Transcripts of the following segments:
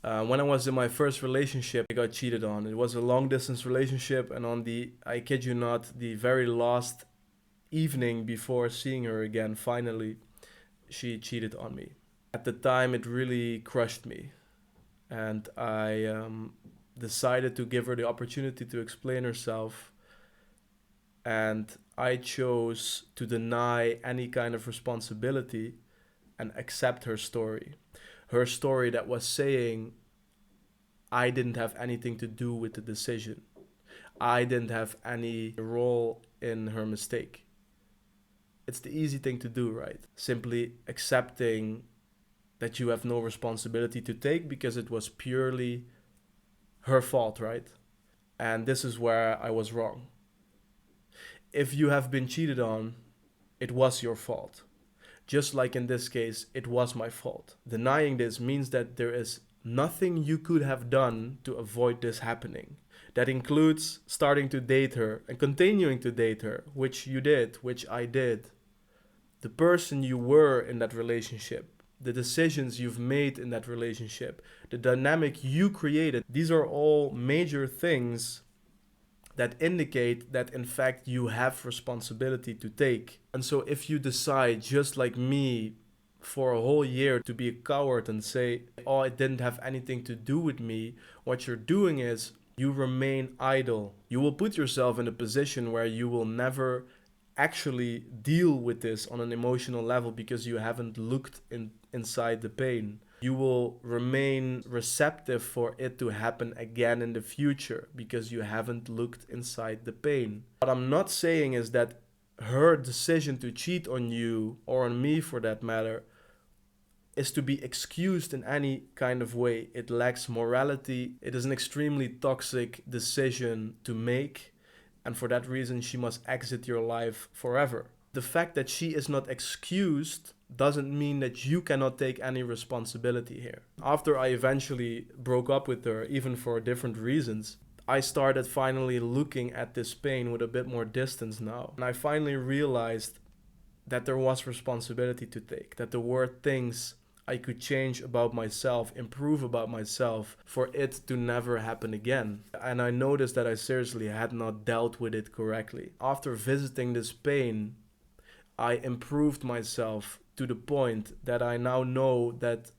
When I was in my first relationship, I got cheated on. It was a long distance relationship, and on I kid you not, the very last evening before seeing her again, finally, she cheated on me. At the time, it really crushed me, and I decided to give her the opportunity to explain herself, and I chose to deny any kind of responsibility and accept her story. Her story that was saying I didn't have anything to do with the decision. I didn't have any role in her mistake. It's the easy thing to do, right? Simply accepting that you have no responsibility to take because it was purely her fault, right? And this is where I was wrong. If you have been cheated on, it was your fault. Just like in this case, it was my fault. Denying this means that there is nothing you could have done to avoid this happening. That includes starting to date her and continuing to date her, which you did, which I did. The person you were in that relationship, the decisions you've made in that relationship, the dynamic you created, these are all major things that indicate that in fact you have responsibility to take. And so if you decide, just like me, for a whole year to be a coward and say, oh, it didn't have anything to do with me, what you're doing is you remain idle. You will put yourself in a position where you will never actually deal with this on an emotional level because you haven't looked inside the pain. You will remain receptive for it to happen again in the future because you haven't looked inside the pain. What I'm not saying is that her decision to cheat on you, or on me for that matter, is to be excused in any kind of way. It lacks morality. It is an extremely toxic decision to make, and for that reason, she must exit your life forever. The fact that she is not excused doesn't mean that you cannot take any responsibility here. After I eventually broke up with her, even for different reasons, I started finally looking at this pain with a bit more distance now. And I finally realized that there was responsibility to take, that there were things I could change about myself, improve about myself for it to never happen again. And I noticed that I seriously had not dealt with it correctly. After visiting this pain, I improved myself to the point that I now know that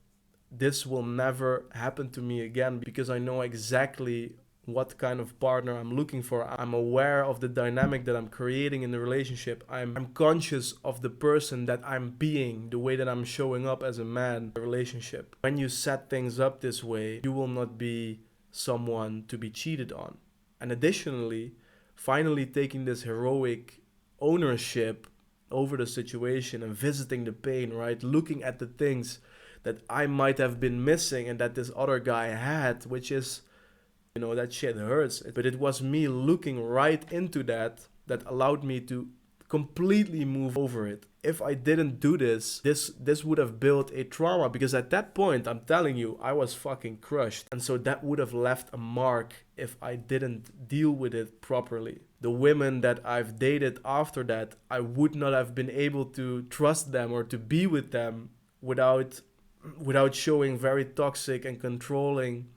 this will never happen to me again because I know exactly what kind of partner I'm looking for. I'm aware of the dynamic that I'm creating in the relationship. I'm conscious of the person that I'm being, the way that I'm showing up as a man in the relationship. When you set things up this way, you will not be someone to be cheated on. And additionally, finally taking this heroic ownership over the situation and visiting the pain, right? Looking at the things that I might have been missing and that this other guy had, which is, that shit hurts. But it was me looking right into that allowed me to completely move over it. If I didn't do this would have built a trauma because at that point, I'm telling you, I was fucking crushed. And so that would have left a mark if I didn't deal with it properly. The women that I've dated after that, I would not have been able to trust them or to be with them without showing very toxic and controlling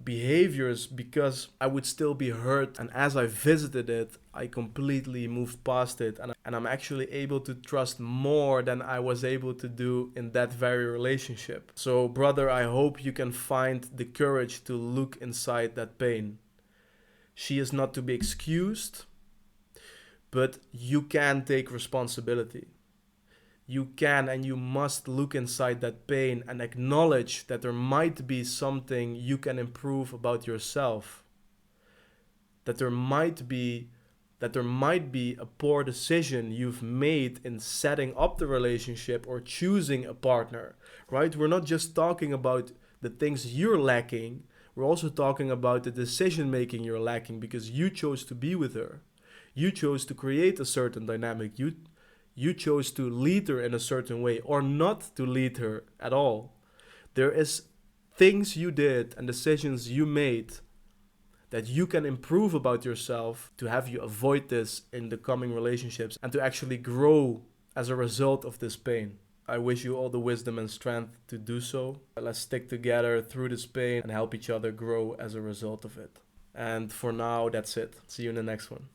behaviors because I would still be hurt. And as I visited it, I completely moved past it, and I'm actually able to trust more than I was able to do in that very relationship. So brother, I hope you can find the courage to look inside that pain. She is not to be excused, but you can take responsibility. You can and you must look inside that pain and acknowledge that there might be something you can improve about yourself. That there might be a poor decision you've made in setting up the relationship or choosing a partner, right? We're not just talking about the things you're lacking, we're also talking about the decision making you're lacking because you chose to be with her. You chose to create a certain dynamic. You chose to lead her in a certain way or not to lead her at all. There is things you did and decisions you made that you can improve about yourself to have you avoid this in the coming relationships and to actually grow as a result of this pain. I wish you all the wisdom and strength to do so. Let's stick together through this pain and help each other grow as a result of it. And for now, that's it. See you in the next one.